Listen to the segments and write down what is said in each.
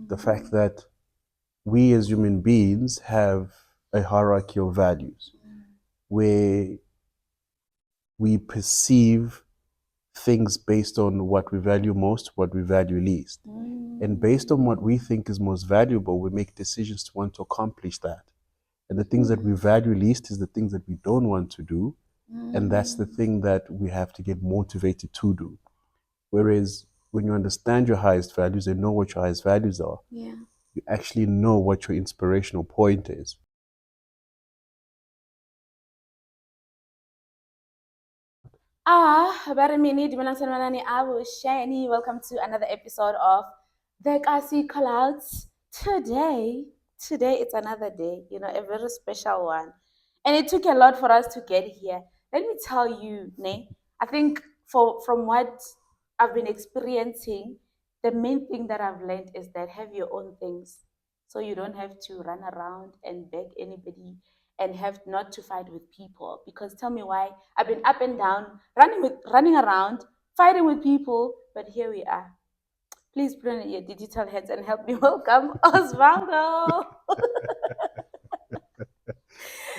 The fact that we as human beings have a hierarchy of values where we perceive things based on what we value most, what we value least. And based on what we think is most valuable, we make decisions to want to accomplish that. And the things that we value least is the things that we don't want to do. And that's the thing that we have to get motivated to do. Whereas when you understand your highest values and know what your highest values are, you actually know what your inspirational point is. Welcome to another episode of the Callouts. Today it's another day, a very special one. And it took a lot for us to get here. Let me tell you, Ne, I think from what I've been experiencing, the main thing that I've learned is that have your own things. So you don't have to run around and beg anybody and have not to fight with people. Because tell me why I've been up and down, running around, fighting with people, but here we are. Please put on your digital heads and help me welcome Osvaldo.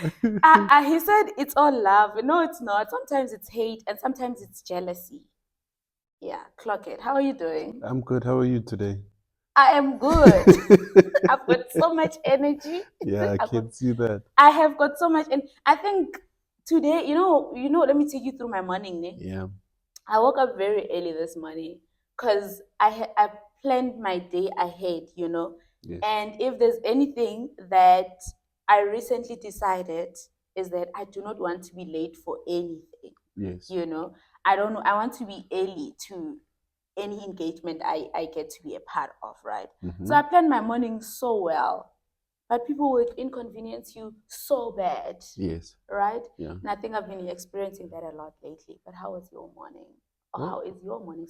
He said it's all love. No, it's not. Sometimes it's hate and sometimes it's jealousy. Yeah, clock it. How are you doing? I'm good. How are you today? I am good. I've got so much energy. Yeah, I I've got, can see that. I have got so much, and I think today, let me take you through my morning. Ne? Yeah. I woke up very early this morning because I planned my day ahead. Yes. And if there's anything that I recently decided is that I do not want to be late for anything. Yes. I don't know. I want to be early to any engagement I get to be a part of, right? Mm-hmm. So I plan my morning so well, but people would inconvenience you so bad. Yes. Right? Yeah. And I think I've been experiencing that a lot lately. But how was your morning? Or Well, how is your morning?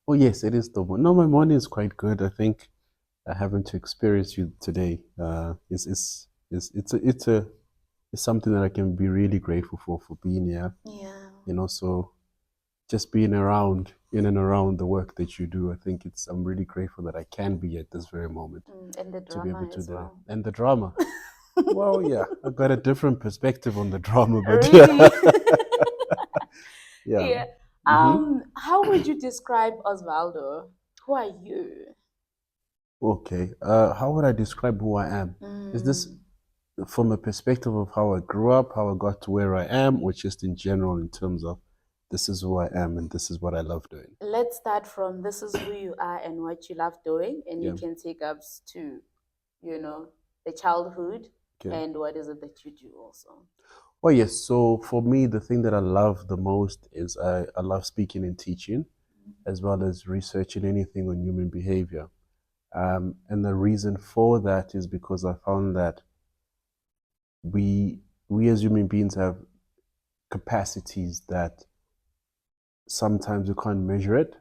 oh yes, it is the one. No, my morning is quite good. I think having to experience you today is something that I can be really grateful for being here. Yeah. So just being around, in and around the work that you do, I think I'm really grateful that I can be at this very moment And the to be able drama to as do that. well. And the drama. Well, yeah, I've got a different perspective on the drama, but Really? yeah. Yeah. Mm-hmm. How would you describe Osvaldo? Who are you? Okay. How would I describe who I am? Is this Mm. from a perspective of how I grew up, how I got to where I am, or just in general in terms of this is who I am and this is what I love doing? Let's start from this is who you are and what you love doing, and you Yeah. can take us to, the childhood Okay. and what is it that you do also. Well, yes. So for me, the thing that I love the most is I love speaking and teaching, as well as researching anything on human behavior. And the reason for that is because I found that we we as human beings have capacities that sometimes you can't measure it,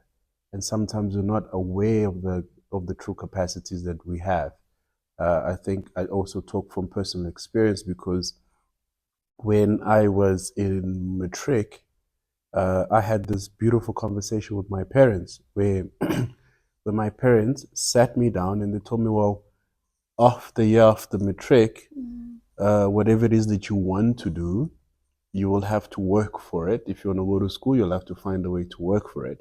and sometimes you're not aware of the true capacities that we have. I think I also talk from personal experience because when I was in matric, I had this beautiful conversation with my parents where when my parents sat me down and they told me, well, after year after matric, whatever it is that you want to do, you will have to work for it. If you want to go to school, you'll have to find a way to work for it.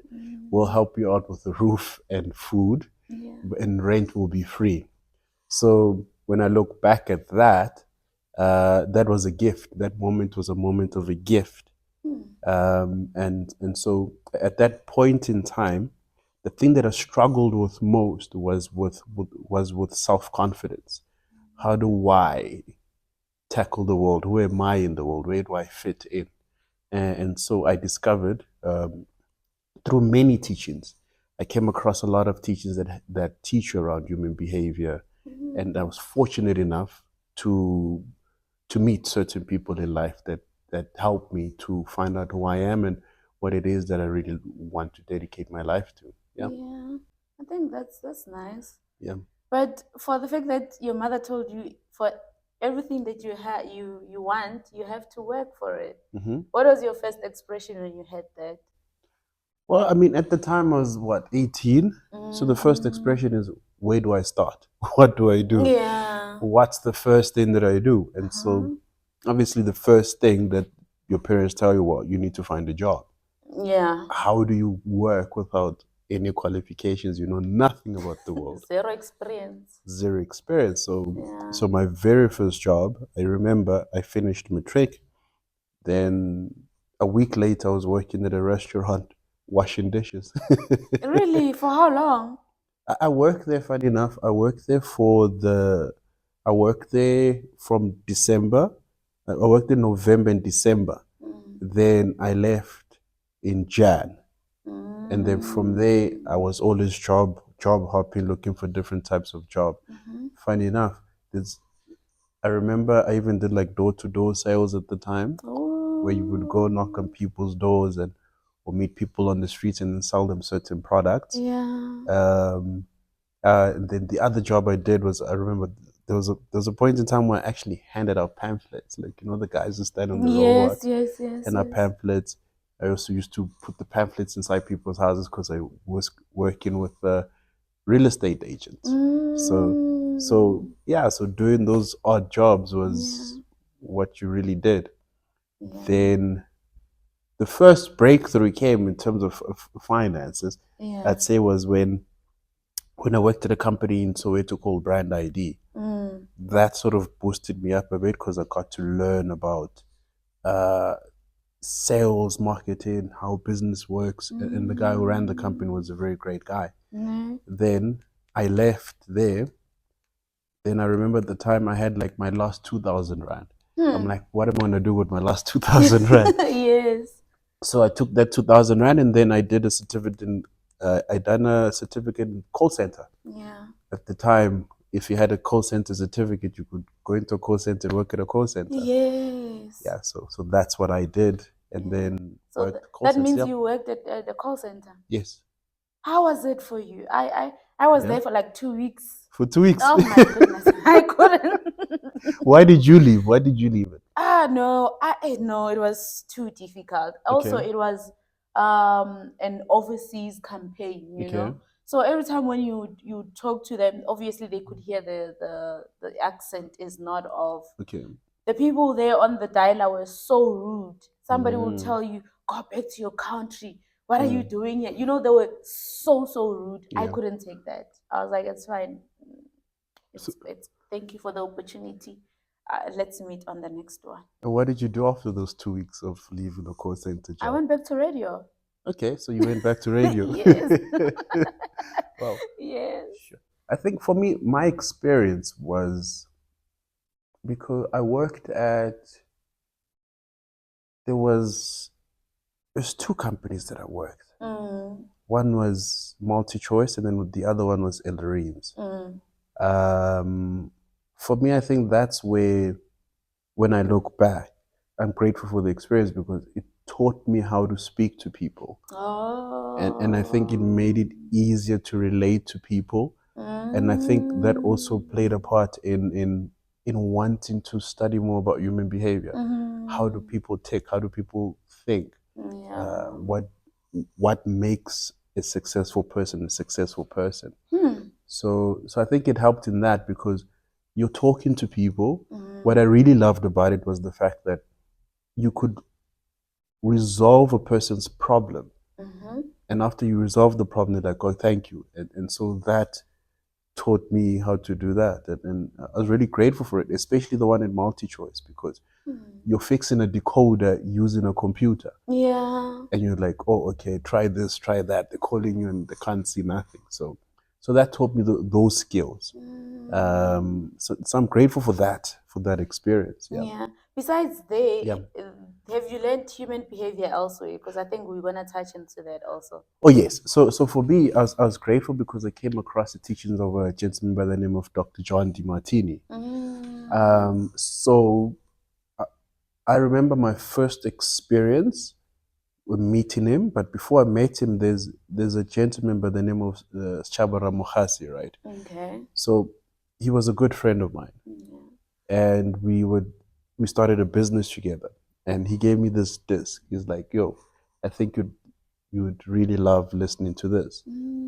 We'll help you out with the roof and food, and rent will be free. So when I look back at that, that was a gift. That moment was a moment of a gift. And so at that point in time, the thing that I struggled with most was with self confidence. How do I tackle the world? Who am I in the world? Where do I fit in? And so I discovered through many teachings, I came across a lot of teachings that teach around human behavior, and I was fortunate enough to meet certain people in life that helped me to find out who I am and what it is that I really want to dedicate my life to. Yeah. Yeah, I think that's nice. Yeah. But for the fact that your mother told you for everything that you want, you have to work for it. Mm-hmm. What was your first expression when you had that? Well, I mean, at the time I was what, 18. So the first expression is, where do I start? What do I do? Yeah. What's the first thing that I do? And so, obviously, the first thing that your parents tell you, well, you need to find a job. Yeah. How do you work without any qualifications? You know nothing about the world, Zero experience. zero experience. Yeah. So my very first job, I remember I finished matric. Then a week later, I was working at a restaurant washing dishes. Really? For how long? I worked there, funny enough, I worked there from December. I worked in November and December. Then I left in Jan. And then from there, I was always job hopping, looking for different types of job. Funny enough, I remember I even did like door-to-door sales at the time, where you would go knock on people's doors or meet people on the streets and then sell them certain products. Yeah. And then the other job I did was, I remember there was a point in time where I actually handed out pamphlets, like the guys who stand on the robots, Yes. and our pamphlets. I also used to put the pamphlets inside people's houses because I was working with real estate agents. So yeah, so doing those odd jobs was what you really did. Then the first breakthrough came in terms of finances. I'd say was when I worked at a company in Soweto called Brand ID. That sort of boosted me up a bit because I got to learn about sales, marketing, how business works. And the guy who ran the company was a very great guy. Then I left there. Then I remember at the time I had like my last 2,000 rand. I'm like, what am I going to do with my last 2,000 rand? Yes. So I took that 2,000 rand and then I did a certificate I done a certificate in call center. Yeah. At the time, if you had a call center certificate, you could go into a call center and work at a call center. Yes. Yeah, so that's what I did, and then So worked call that centers. means Yep. you worked at the call center. Yes. How was it for you? I was Yeah. there for like 2 weeks. For 2 weeks. Oh my goodness, I couldn't. Why did you leave? Why did you leave it? No, it was too difficult. Also, Okay. it was an overseas campaign, you Okay. know. So every time when you talk to them, obviously they could hear the accent is not of Okay. the people there on the dialer were so rude. Somebody will Mm. tell you, go back to your country. What are you doing here? You know, they were so rude. I Yeah. couldn't take that. I was like, it's fine. So, It's thank you for the opportunity. Let's meet on the next one. and what did you do after those 2 weeks of leaving the call center I job? went back to radio. Okay, so you went back to radio. Yes. Well, Yes. sure. I think for me, my experience was because I worked there's two companies that I worked. One was MultiChoice, and then the other one was Ellereens. For me, I think that's where, when I look back, I'm grateful for the experience because it taught me how to speak to people. Oh. And I think it made it easier to relate to people. And I think that also played a part in wanting to study more about human behavior. How do people tick? How do people think? Yeah. What makes a successful person a successful person? So I think it helped in that because you're talking to people. What I really loved about it was the fact that you could resolve a person's problem. And after you resolve the problem, they're like, oh, thank you. And so that taught me how to do that. And I was really grateful for it, especially the one in MultiChoice, because you're fixing a decoder using a computer. Yeah. And you're like, oh, okay, try this, try that. They're calling you and they can't see nothing. So that taught me those skills. So I'm grateful for that experience. Yeah. Yeah. Besides have you learned human behavior elsewhere? Because I think we're gonna touch into that also. Oh yes. So for me, I was grateful because I came across the teachings of a gentleman by the name of Dr. John Demartini. So I remember my first experience with meeting him, but before I met him, there's a gentleman by the name of Chabara Mukhasi, right? Okay. So he was a good friend of mine, and we started a business together. And he gave me this disc. He's like, "Yo, I think you would really love listening to this.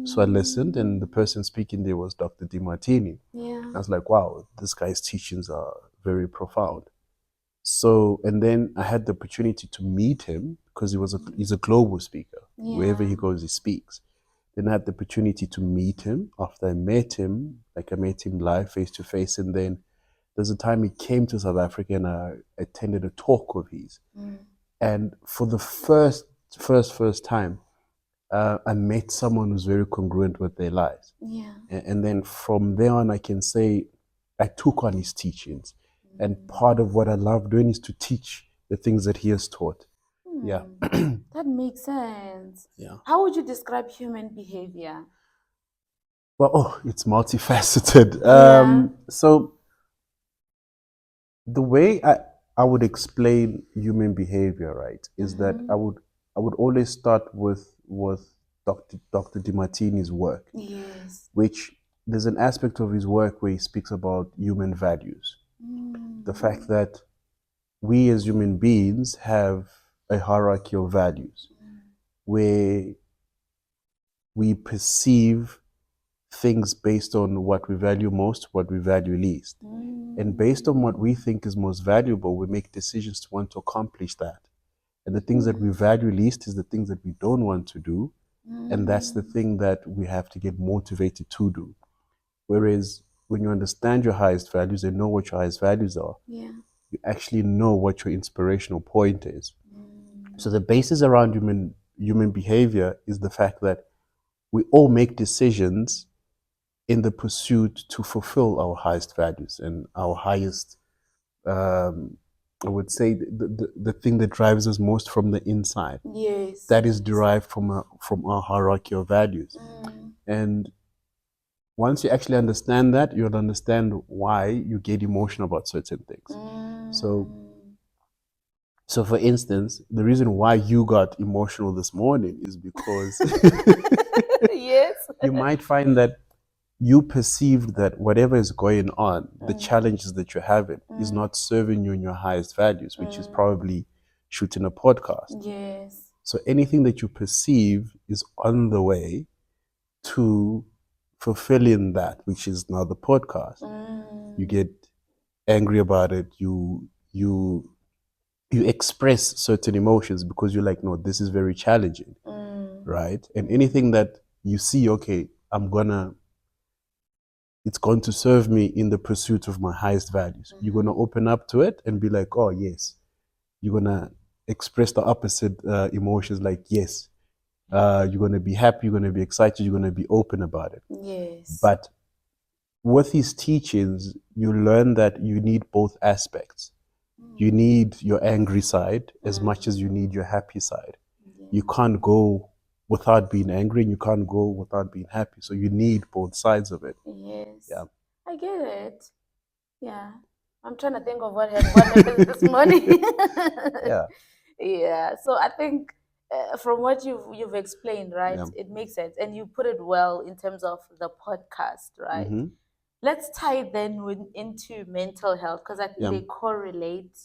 So I listened, and the person speaking there was Dr. Demartini. Yeah. I was like, wow, this guy's teachings are very profound. So, and then I had the opportunity to meet him because he's a global speaker. Yeah. Wherever he goes, he speaks. Then I had the opportunity to meet him. After I met him, like I met him live, face to face, and then there's a time he came to South Africa and I attended a talk of his. And for the first time, I met someone who's very congruent with their lives. Yeah. And then from there on, I can say I took on his teachings. And part of what I love doing is to teach the things that he has taught. Yeah. That makes sense. Yeah. How would you describe human behavior? Well, it's multifaceted. Yeah. So the way I would explain human behavior, right, is that I would always start with Dr. Demartini's work. Yes. Which there's an aspect of his work where he speaks about human values. The fact that we as human beings have a hierarchy of values where we perceive things based on what we value most, what we value least. And based on what we think is most valuable, we make decisions to want to accomplish that. And the things that we value least is the things that we don't want to do. And that's the thing that we have to get motivated to do. Whereas when you understand your highest values and know what your highest values are, Yeah. you actually know what your inspirational point is. So the basis around human behavior is the fact that we all make decisions in the pursuit to fulfill our highest values and our highest, I would say, the thing that drives us most from the inside. Yes. That is derived from our hierarchy of values. And once you actually understand that, you'll understand why you get emotional about certain things. So for instance, the reason why you got emotional this morning is because Yes. you might find that you perceived that whatever is going on, the challenges that you're having, is not serving you in your highest values, which is probably shooting a podcast. Yes. So anything that you perceive is on the way to fulfilling that, which is now the podcast. You get angry about it. You express certain emotions because you're like, no, this is very challenging, right? And anything that you see, okay, it's going to serve me in the pursuit of my highest values. You're going to open up to it and be like, oh, yes. You're going to express the opposite emotions like, yes. You're going to be happy, you're going to be excited, you're going to be open about it. Yes. But with these teachings, you learn that you need both aspects. You need your angry side as much as you need your happy side. You can't go without being angry and you can't go without being happy. So you need both sides of it. Yes. Yeah. I get it. Yeah. I'm trying to think of what happened this morning. Yeah. Yeah. So I think from what you've explained, right, Yeah. it makes sense, and you put it well in terms of the podcast, right? Let's tie it then into mental health because I think Yeah. they correlate,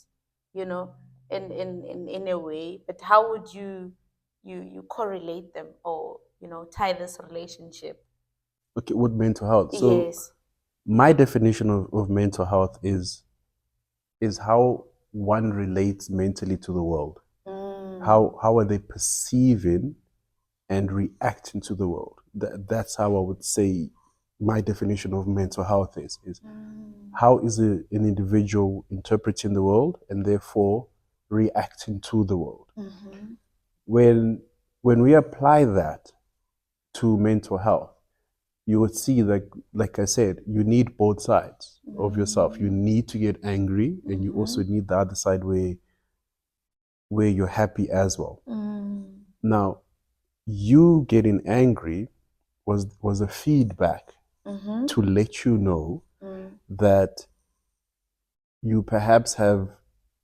you know, in a way. But how would you correlate them or tie this relationship? Okay, with mental health. So Yes. my definition of mental health is how one relates mentally to the world. How are they perceiving and reacting to the world? That's how I would say my definition of mental health is how is an individual interpreting the world and therefore reacting to the world. When we apply that to mental health, you would see that, like I said, you need both sides of yourself. You need to get angry, and you also need the other side where you're happy as well. Now, you getting angry was a feedback to let you know that you perhaps have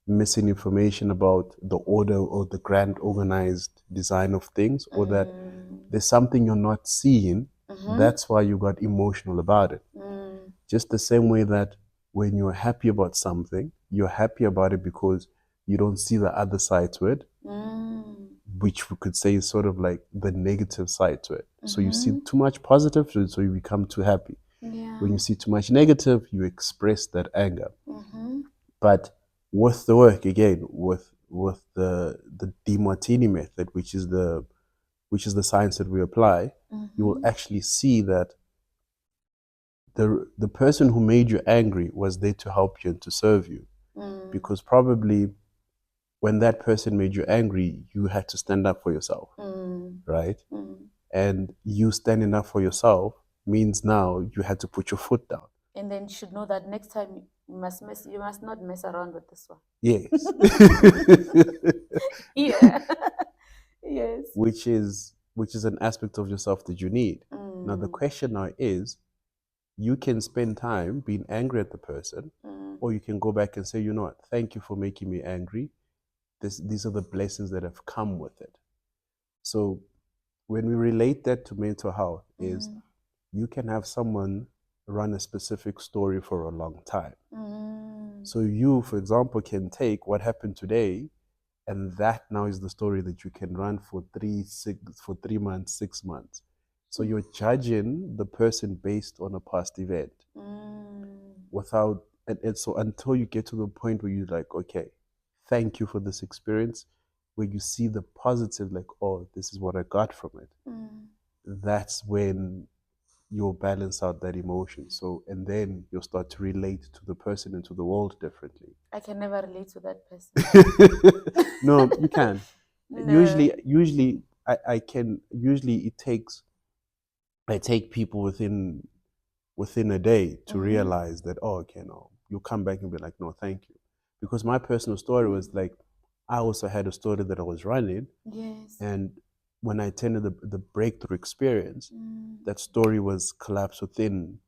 missing information about the order or the grand organized design of things, or that there's something you're not seeing. That's why you got emotional about it. Just the same way that when you're happy about something, you're happy about it because you don't see the other side to it. which we could say is sort of like the negative side to it. So you see too much positive, so you become too happy. Yeah. When you see too much negative, you express that anger. Mm-hmm. But with the work, again, with the Demartini method, which is the science that we apply, you will actually see that the person who made you angry was there to help you and to serve you. Because probably when that person made you angry, you had to stand up for yourself, right? And you standing up for yourself means now you had to put your foot down. And then you should know that next time you must not mess around with this one. Yes. Yeah. Yes. Which is an aspect of yourself that you need. Now the question now is, you can spend time being angry at the person, or you can go back and say, you know what, thank you for making me angry. These are the blessings that have come with it. So when we relate that to mental health, is you can have someone run a specific story for a long time. So you, for example, can take what happened today, and that now is the story that you can run for 3 months, 6 months. So you're judging the person based on a past event without, and so until you get to the point where you're like, okay, thank you for this experience, where you see the positive, like, oh, this is what I got from it. That's when you'll balance out that emotion. So, and then you'll start to relate to the person and to the world differently. I can never relate to that person. No, you can. No. Usually, I can. Usually, I take people within a day to realize that, oh, okay, no, you come back and be like, no, thank you. Because my personal story was like, I also had a story that I was running. Yes. And when I attended the breakthrough experience, that story was collapsed within,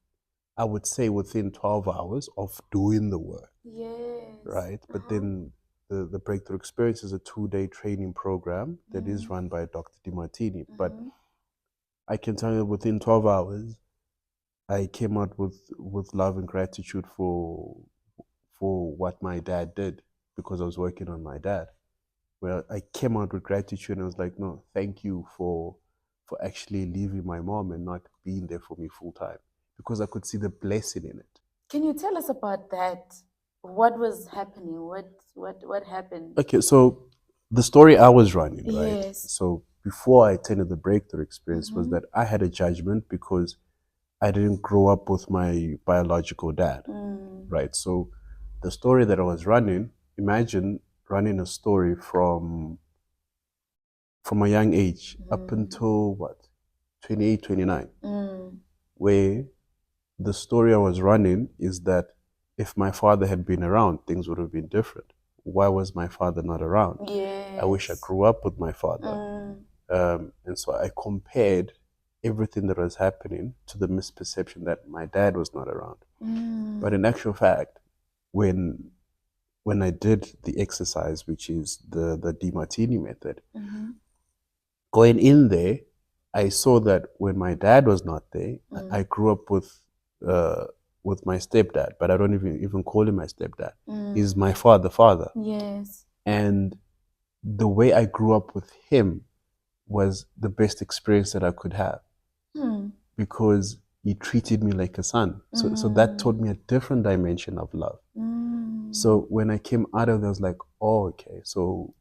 I would say, within 12 hours of doing the work. Yes. Right? But then the breakthrough experience is a 2-day training program that is run by Dr. Demartini. But I can tell you within 12 hours, I came out with love and gratitude for what my dad did, because I was working on my dad. Well, I came out with gratitude and I was like, no, thank you for actually leaving my mom and not being there for me full time, because I could see the blessing in it. Can you tell us about that? What was happening? What happened? Okay, so the story I was running, right? Yes. So before I attended the breakthrough experience was that I had a judgment because I didn't grow up with my biological dad, right? So the story that I was running, imagine running a story from a young age up until what, 28, 29, where the story I was running is that if my father had been around, things would have been different. Why was my father not around? Yes. I wish I grew up with my father. And so I compared everything that was happening to the misperception that my dad was not around. But in actual fact, when I did the exercise, which is the Demartini method, going in there, I saw that when my dad was not there, I grew up with my stepdad, but I don't even call him my stepdad. He's my father. Yes. And the way I grew up with him was the best experience that I could have, because he treated me like a son. So that taught me a different dimension of love. So when I came out of there, I was like, oh, okay, so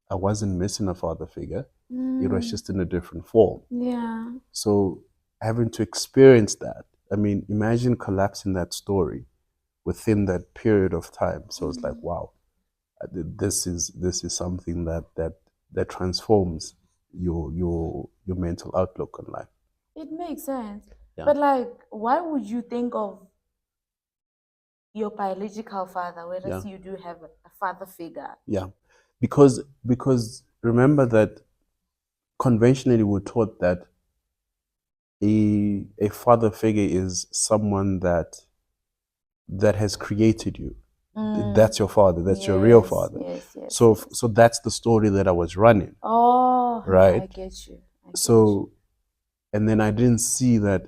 I wasn't missing a father figure. It was just in a different form. Yeah. So having to experience that, I mean, imagine collapsing that story within that period of time. So it's like, wow, this is something that transforms your mental outlook on life. It makes sense. Yeah. But like, why would you think of your biological father, whereas Yeah. you do have a father figure? Yeah, because remember that conventionally we're taught that a father figure is someone that has created you. That's your father. That's your real father. Yes, yes. So that's the story that I was running. Oh, Right. I get you. So, and then I didn't see that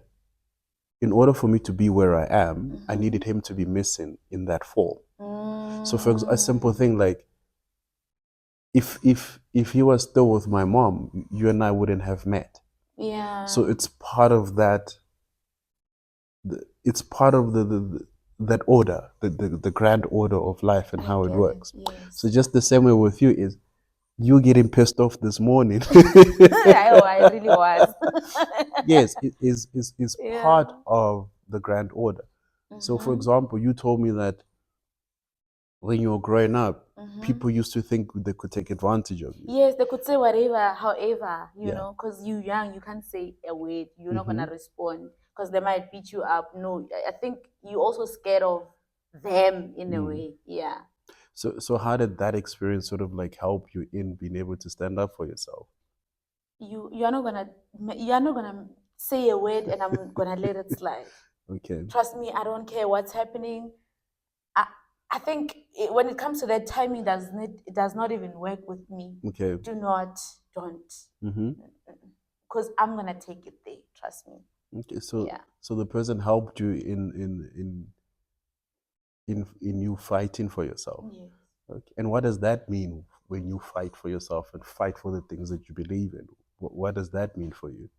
in order for me to be where I am, I needed him to be missing in that form. So for a simple thing like, if he was still with my mom, you and I wouldn't have met. Yeah. So it's part of that. It's part of that order, the grand order of life and I how it get it. works. Yes. So just the same way with you is you getting pissed off this morning. I really was. Yes, it is Yeah. part of the grand order. So, for Mhm. example, you told me that when you were growing up, Mhm. people used to think they could take advantage of you. Yes, they could say whatever, however, you Yeah. know, because you're young, you can't say a word. You're not Hmm. gonna respond because they might beat you up. No, I think you're also scared of them in a Mm. way. Yeah. So how did that experience sort of like help you in being able to stand up for yourself? You're not gonna say a word and I'm gonna let it slide. Okay. Trust me, I don't care what's happening. I I think when it comes to that, timing does not even work with me. Okay. Don't, Mm-hmm. because I'm gonna take it there. Trust me. Okay. Yeah. So the person helped you in you fighting for yourself. Yes. Okay. And what does that mean when you fight for yourself and fight for the things that you believe in? What does that mean for you?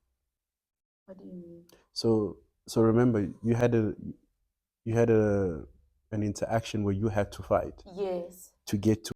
What do you mean? So so remember, you had a an interaction where you had to fight Yes. to get to